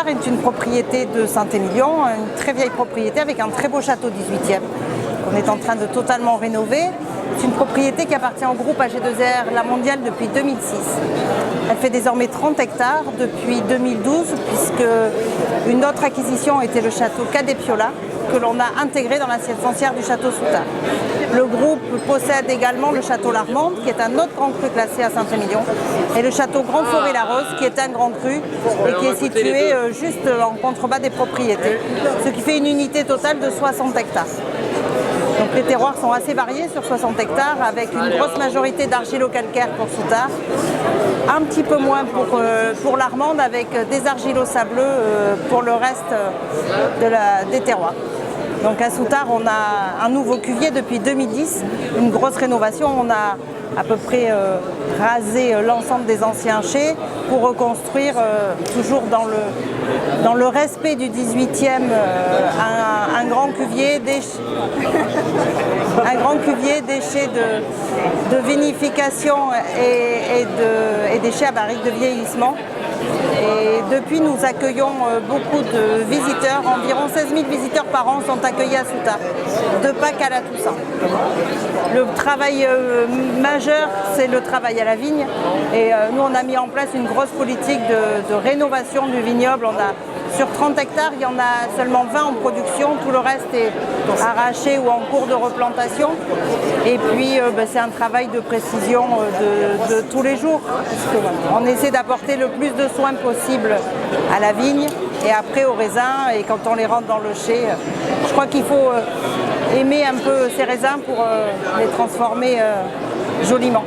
Soutard est une propriété de Saint-Émilion, une très vieille propriété avec un très beau château 18e qu'on est en train de totalement rénover. C'est une propriété qui appartient au groupe AG2R La Mondiale depuis 2006. Elle fait désormais 30 hectares depuis 2012 puisque une autre acquisition était le château Cadépiola que l'on a intégré dans l'assiette foncière du château Soutard. Le groupe possède également le château L'Armande qui est un autre grand cru classé à Saint-Émilion et le château Grand Forêt-la-Rose qui est un grand cru et qui est situé juste en contrebas des propriétés, ce qui fait une unité totale de 60 hectares. Donc les terroirs sont assez variés sur 60 hectares avec une grosse majorité d'argilo-calcaire pour Soutard, un petit peu moins pour l'Armande avec des argilo-sableux pour le reste des terroirs. Donc à Soutard, on a un nouveau cuvier depuis 2010, une grosse rénovation. On a à peu près rasé l'ensemble des anciens chais pour reconstruire toujours dans le respect du 18e un grand cuvier des chais de vinification et des chais à barrique de vieillissement. Et depuis, nous accueillons beaucoup de visiteurs. Environ 16 000 visiteurs par an sont accueillis à Soutard, de Pâques à la Toussaint. Le travail majeur, c'est le travail à la vigne. Et nous, on a mis en place une grosse politique de rénovation du vignoble. Sur 30 hectares, il y en a seulement 20 en production. Tout le reste est arraché ou en cours de replantation. Et puis, c'est un travail de précision de tous les jours. On essaie d'apporter le plus de soins possible à la vigne et après aux raisins. Et quand on les rentre dans le chai, je crois qu'il faut aimer un peu ces raisins pour les transformer joliment.